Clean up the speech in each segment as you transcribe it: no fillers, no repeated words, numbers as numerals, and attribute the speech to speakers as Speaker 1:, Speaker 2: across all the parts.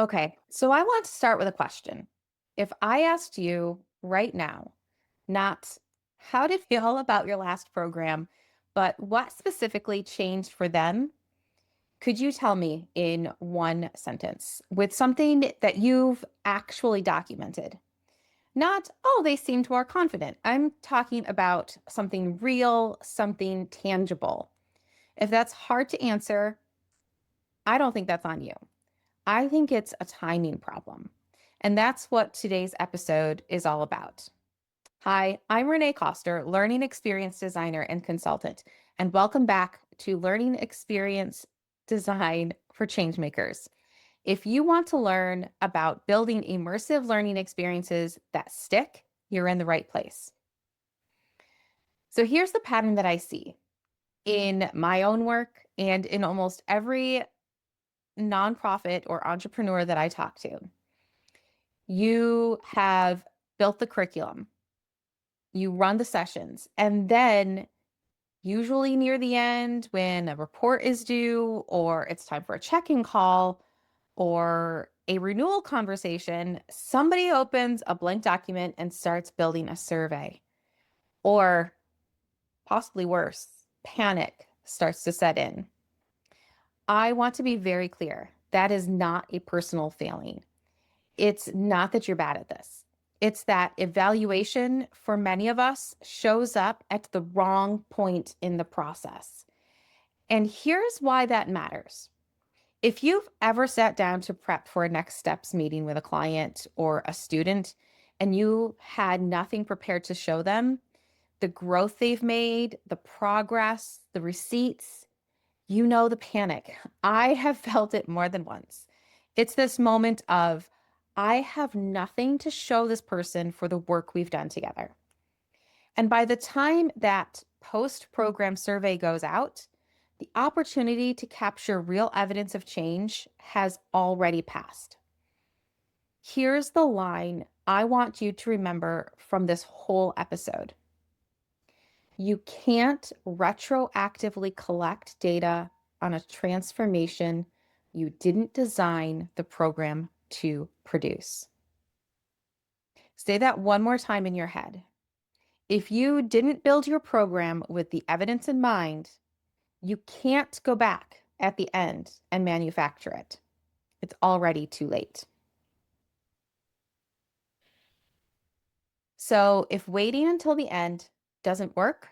Speaker 1: Okay, so I want to start with a question. If I asked you right now, not how to feel about your last program, but what specifically changed for them, could you tell me in one sentence with something that you've actually documented? Not, oh, they seemed more confident. I'm talking about something real, something tangible. If that's hard to answer, I don't think that's on you. I think it's a timing problem. And that's what today's episode is all about. Hi, I'm Renee Coster, Learning Experience Designer and Consultant, and welcome back to Learning Experience Design for Changemakers. If you want to learn about building immersive learning experiences that stick, you're in the right place. So here's the pattern that I see in my own work and in almost every nonprofit or entrepreneur that I talk to. You have built the curriculum, you run the sessions, and then usually near the end, when a report is due, or it's time for a check-in call, or a renewal conversation, somebody opens a blank document and starts building a survey. Or possibly worse, panic starts to set in. I want to be very clear. That is not a personal failing. It's not that you're bad at this. It's that evaluation for many of us shows up at the wrong point in the process. And here's why that matters. If you've ever sat down to prep for a next steps meeting with a client or a student and you had nothing prepared to show them, the growth they've made, the progress, the receipts, you know the panic. I have felt it more than once. It's this moment of, I have nothing to show this person for the work we've done together. And by the time that post-program survey goes out, the opportunity to capture real evidence of change has already passed. Here's the line I want you to remember from this whole episode. You can't retroactively collect data on a transformation you didn't design the program to produce. Say that one more time in your head. If you didn't build your program with the evidence in mind, you can't go back at the end and manufacture it. It's already too late. So if waiting until the end doesn't work,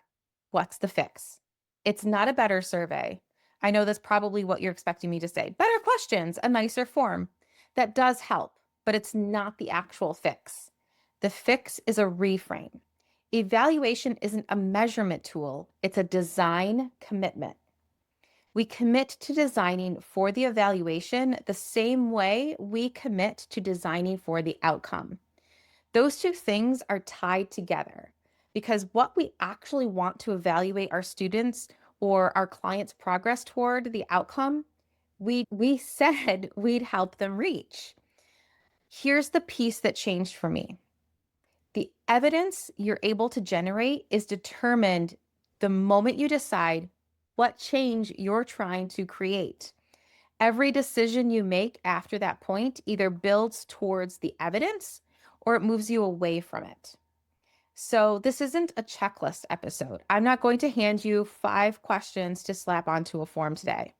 Speaker 1: what's the fix? It's not a better survey. I know that's probably what you're expecting me to say. Better questions, a nicer form. That does help, but it's not the actual fix. The fix is a reframe. Evaluation isn't a measurement tool, it's a design commitment. We commit to designing for the evaluation the same way we commit to designing for the outcome. Those two things are tied together because what we actually want to evaluate our students or our clients' progress toward the outcome, we said we'd help them reach. Here's the piece that changed for me. The evidence you're able to generate is determined the moment you decide what change you're trying to create. Every decision you make after that point either builds towards the evidence or it moves you away from it. So, this isn't a checklist episode. I'm not going to hand you 5 questions to slap onto a form today.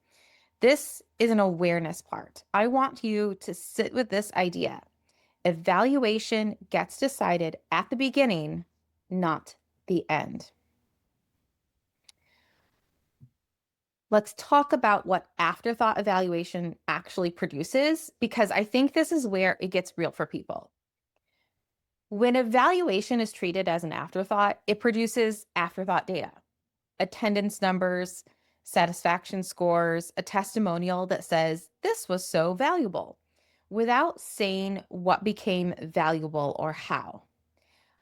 Speaker 1: This is an awareness part. I want you to sit with this idea. Evaluation gets decided at the beginning, not the end. Let's talk about what afterthought evaluation actually produces, because I think this is where it gets real for people. When evaluation is treated as an afterthought, it produces afterthought data, attendance numbers, satisfaction scores, a testimonial that says this was so valuable, without saying what became valuable or how.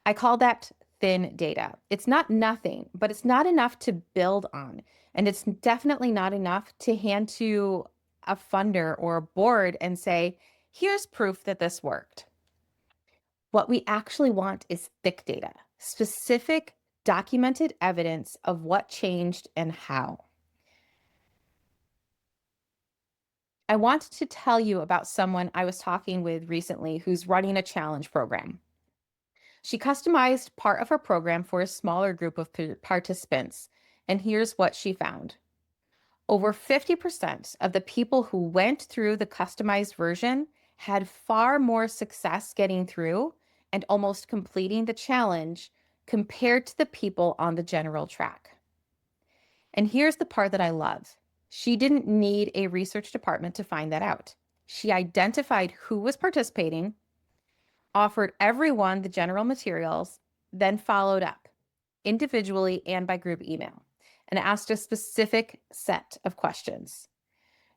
Speaker 1: I call that thin data. It's not nothing, but it's not enough to build on. And it's definitely not enough to hand to a funder or a board and say, here's proof that this worked. What we actually want is thick data, specific documented evidence of what changed and how. I wanted to tell you about someone I was talking with recently who's running a challenge program. She customized part of her program for a smaller group of participants, and here's what she found. Over 50% of the people who went through the customized version had far more success getting through and almost completing the challenge compared to the people on the general track. And here's the part that I love. She didn't need a research department to find that out. She identified who was participating, offered everyone the general materials, then followed up individually and by group email and asked a specific set of questions.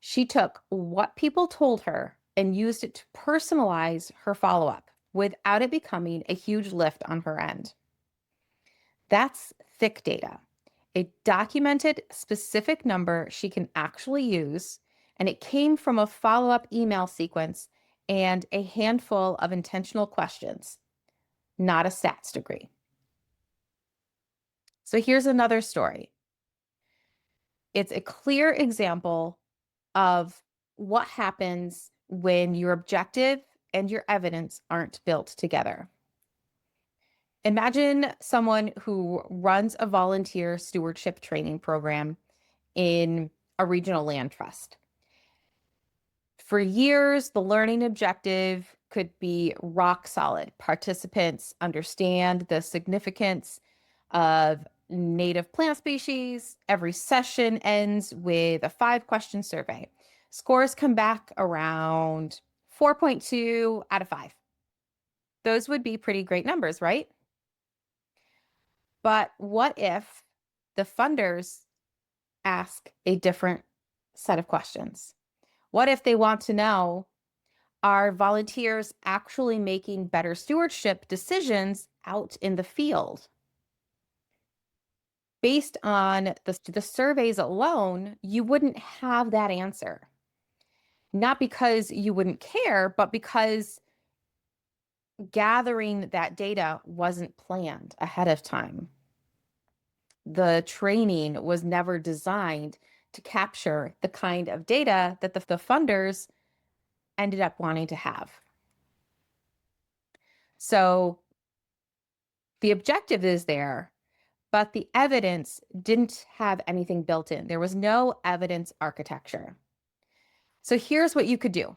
Speaker 1: She took what people told her and used it to personalize her follow up without it becoming a huge lift on her end. That's thick data, a documented specific number she can actually use, and it came from a follow up email sequence and a handful of intentional questions, not a stats degree. So here's another story. It's a clear example of what happens when your objective and your evidence aren't built together. Imagine someone who runs a volunteer stewardship training program in a regional land trust. For years, the learning objective could be rock solid. Participants understand the significance of native plant species. Every session ends with a 5-question survey. Scores come back around 4.2 out of 5. Those would be pretty great numbers, right? But what if the funders ask a different set of questions? What if they want to know, are volunteers actually making better stewardship decisions out in the field? Based on the surveys alone, you wouldn't have that answer. Not because you wouldn't care, but because gathering that data wasn't planned ahead of time. The training was never designed to capture the kind of data that the funders ended up wanting to have. So the objective is there, but the evidence didn't have anything built in. There was no evidence architecture. So here's what you could do.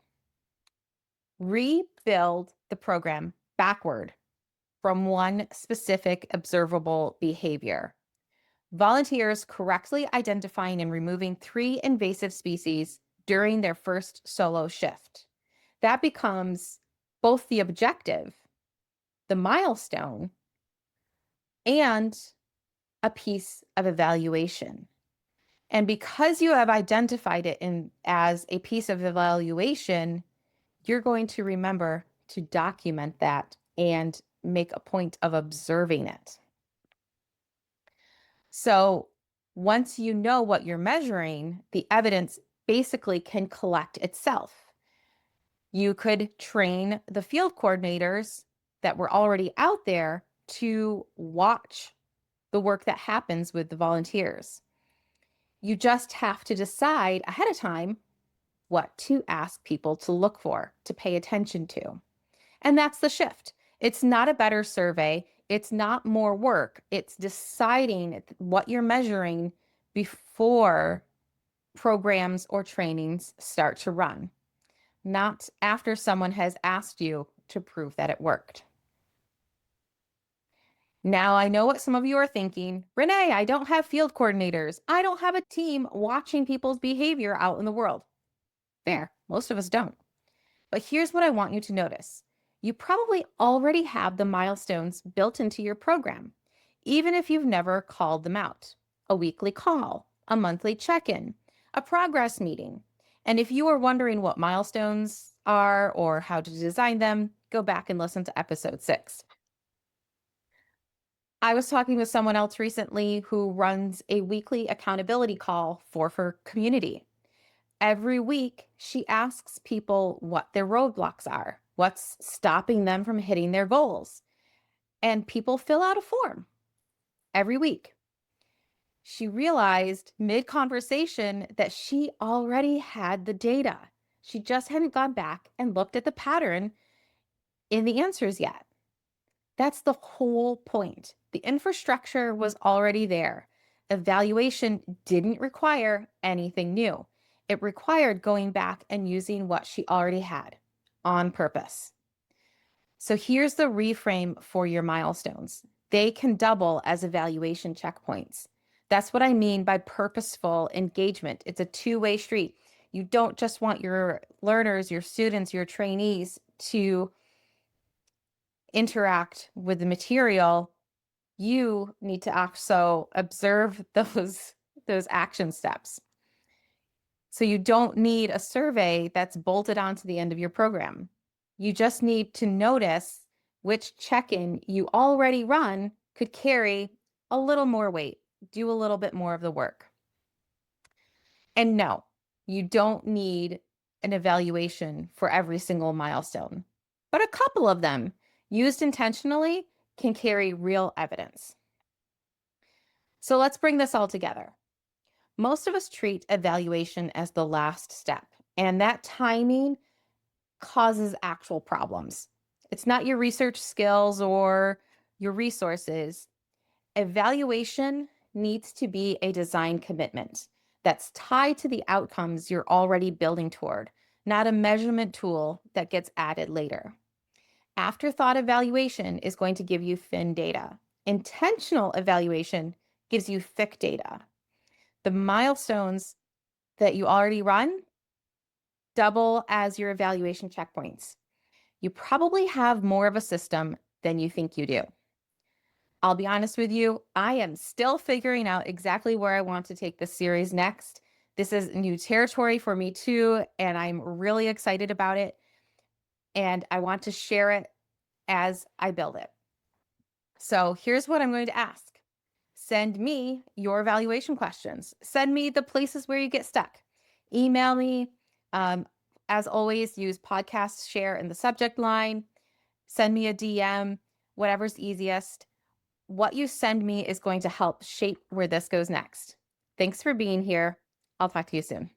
Speaker 1: Rebuild the program backward from one specific observable behavior. Volunteers correctly identifying and removing 3 invasive species during their first solo shift. That becomes both the objective, the milestone, and a piece of evaluation. And because you have identified it as a piece of evaluation, you're going to remember to document that and make a point of observing it. So once you know what you're measuring, the evidence basically can collect itself. You could train the field coordinators that were already out there to watch the work that happens with the volunteers. You just have to decide ahead of time what to ask people to look for, to pay attention to. And that's the shift. It's not a better survey. It's not more work. It's deciding what you're measuring before programs or trainings start to run, not after someone has asked you to prove that it worked. Now, I know what some of you are thinking. Renee, I don't have field coordinators. I don't have a team watching people's behavior out in the world. Fair, most of us don't. But here's what I want you to notice. You probably already have the milestones built into your program, even if you've never called them out. A weekly call, a monthly check-in, a progress meeting. And if you are wondering what milestones are or how to design them, go back and listen to episode 6. I was talking with someone else recently who runs a weekly accountability call for her community. Every week, she asks people what their roadblocks are, what's stopping them from hitting their goals. And people fill out a form every week. She realized mid-conversation that she already had the data. She just hadn't gone back and looked at the pattern in the answers yet. That's the whole point. The infrastructure was already there. Evaluation didn't require anything new. It required going back and using what she already had on purpose. So here's the reframe for your milestones. They can double as evaluation checkpoints. That's what I mean by purposeful engagement. It's a two-way street. You don't just want your learners, your students, your trainees to interact with the material. You need to also observe those action steps. So you don't need a survey that's bolted onto the end of your program. You just need to notice which check-in you already run could carry a little more weight, do a little bit more of the work. And no, you don't need an evaluation for every single milestone, but a couple of them used intentionally can carry real evidence. So let's bring this all together. Most of us treat evaluation as the last step, and that timing causes actual problems. It's not your research skills or your resources. Evaluation needs to be a design commitment that's tied to the outcomes you're already building toward, not a measurement tool that gets added later. Afterthought evaluation is going to give you thin data. Intentional evaluation gives you thick data. The milestones that you already run double as your evaluation checkpoints. You probably have more of a system than you think you do. I'll be honest with you, I am still figuring out exactly where I want to take this series next. This is new territory for me too, and I'm really excited about it. And I want to share it as I build it. So here's what I'm going to ask. Send me your evaluation questions. Send me the places where you get stuck. Email me. As always, use podcast share in the subject line. Send me a DM, whatever's easiest. What you send me is going to help shape where this goes next. Thanks for being here. I'll talk to you soon.